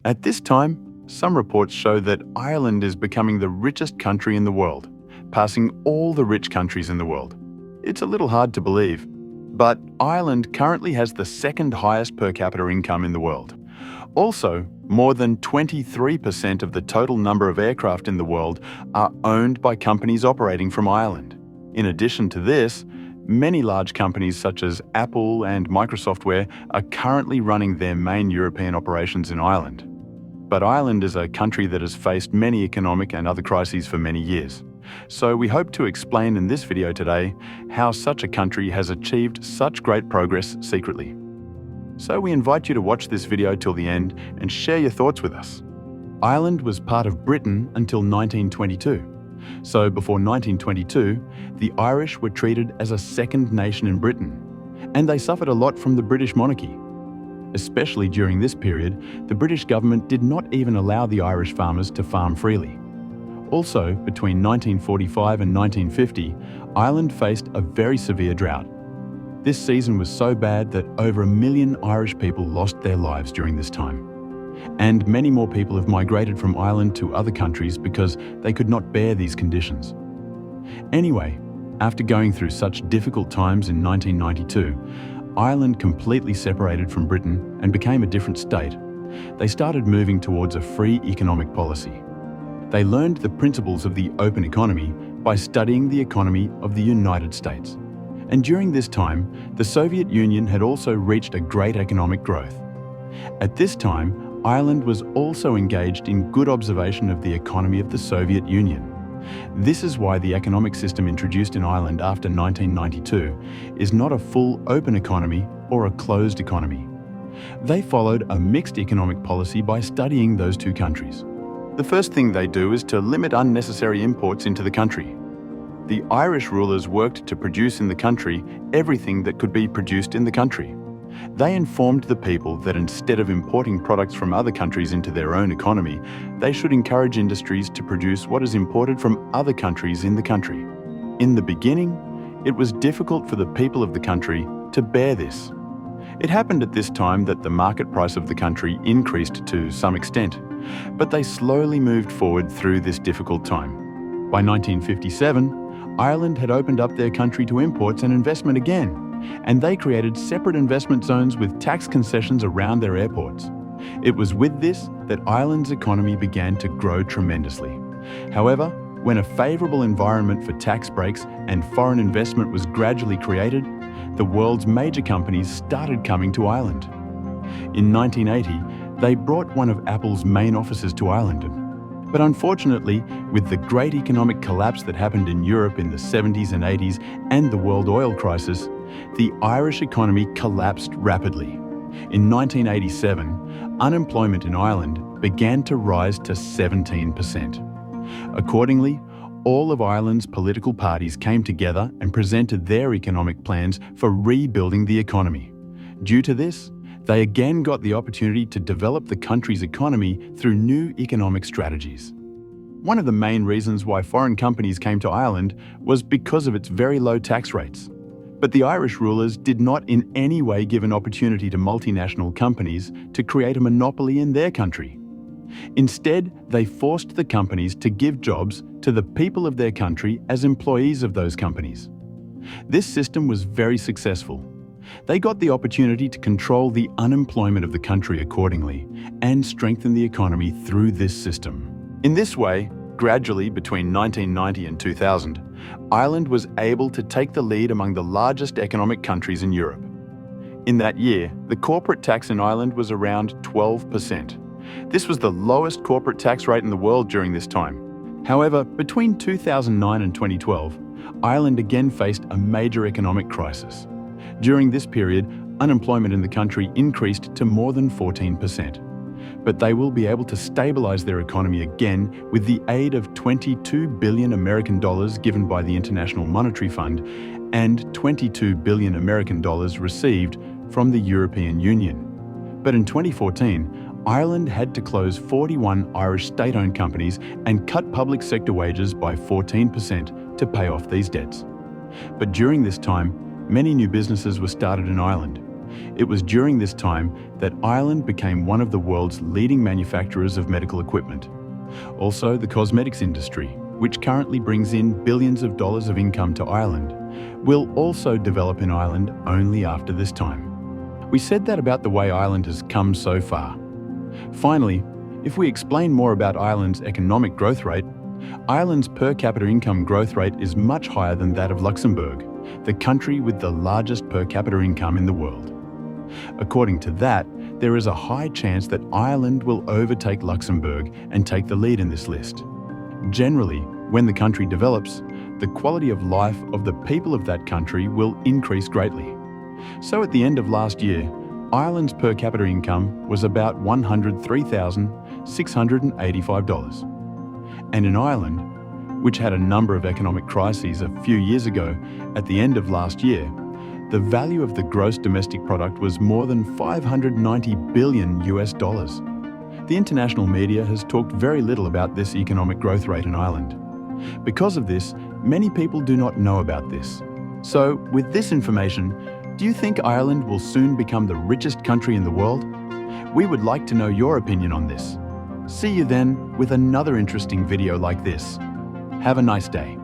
At this time, some reports show that Ireland is becoming the richest country in the world, passing all the rich countries in the world. It's a little hard to believe, but Ireland currently has the second highest per capita income in the world. Also, more than 23% of the total number of aircraft in the world are owned by companies operating from Ireland. In addition to this, many large companies such as Apple and Microsoft are currently running their main European operations in Ireland. But Ireland is a country that has faced many economic and other crises for many years. So we hope to explain in this video today how such a country has achieved such great progress secretly. So we invite you to watch this video till the end and share your thoughts with us. Ireland was part of Britain until 1922. So before 1922, the Irish were treated as a second nation in Britain, and they suffered a lot from the British monarchy. Especially during this period, the British government did not even allow the Irish farmers to farm freely. Also, between 1945 and 1950, Ireland faced a very severe drought. This season was so bad that over 1 million Irish people lost their lives during this time. And many more people have migrated from Ireland to other countries because they could not bear these conditions. Anyway, after going through such difficult times in 1992, Ireland completely separated from Britain and became a different state. They started moving towards a free economic policy. They learned the principles of the open economy by studying the economy of the United States. And during this time, the Soviet Union had also reached a great economic growth. At this time, Ireland was also engaged in good observation of the economy of the Soviet Union. This is why the economic system introduced in Ireland after 1992 is not a full open economy or a closed economy. They followed a mixed economic policy by studying those two countries. The first thing they do is to limit unnecessary imports into the country. The Irish rulers worked to produce in the country everything that could be produced in the country. They informed the people that instead of importing products from other countries into their own economy, they should encourage industries to produce what is imported from other countries in the country. In the beginning, it was difficult for the people of the country to bear this. It happened at this time that the market price of the country increased to some extent, but they slowly moved forward through this difficult time. By 1957, Ireland had opened up their country to imports and investment again, and they created separate investment zones with tax concessions around their airports. It was with this that Ireland's economy began to grow tremendously. However, when a favourable environment for tax breaks and foreign investment was gradually created, the world's major companies started coming to Ireland. In 1980, they brought one of Apple's main offices to Ireland. But unfortunately, with the great economic collapse that happened in Europe in the 70s and 80s and the world oil crisis, the Irish economy collapsed rapidly. In 1987, unemployment in Ireland began to rise to 17%. Accordingly, all of Ireland's political parties came together and presented their economic plans for rebuilding the economy. Due to this, they again got the opportunity to develop the country's economy through new economic strategies. One of the main reasons why foreign companies came to Ireland was because of its very low tax rates. But the Irish rulers did not in any way give an opportunity to multinational companies to create a monopoly in their country. Instead, they forced the companies to give jobs to the people of their country as employees of those companies. This system was very successful. They got the opportunity to control the unemployment of the country accordingly and strengthen the economy through this system. In this way, gradually between 1990 and 2000, Ireland was able to take the lead among the largest economic countries in Europe. In that year, the corporate tax in Ireland was around 12%. This was the lowest corporate tax rate in the world during this time. However, between 2009 and 2012, Ireland again faced a major economic crisis. During this period, unemployment in the country increased to more than 14%. But they will be able to stabilize their economy again with the aid of $22 billion American dollars given by the International Monetary Fund and $22 billion American dollars received from the European Union. But in 2014, Ireland had to close 41 Irish state-owned companies and cut public sector wages by 14% to pay off these debts. But during this time, many new businesses were started in Ireland, It was during this time that Ireland became one of the world's leading manufacturers of medical equipment. Also, the cosmetics industry, which currently brings in billions of dollars of income to Ireland, will also develop in Ireland only after this time. We said that about the way Ireland has come so far. Finally, if we explain more about Ireland's economic growth rate, Ireland's per capita income growth rate is much higher than that of Luxembourg, the country with the largest per capita income in the world. According to that, there is a high chance that Ireland will overtake Luxembourg and take the lead in this list. Generally, when the country develops, the quality of life of the people of that country will increase greatly. So at the end of last year, Ireland's per capita income was about $103,685. And in Ireland, which had a number of economic crises a few years ago, at the end of last year, the value of the gross domestic product was more than $590 billion. The international media has talked very little about this economic growth rate in Ireland. Because of this, many people do not know about this. So, with this information, do you think Ireland will soon become the richest country in the world? We would like to know your opinion on this. See you then with another interesting video like this. Have a nice day.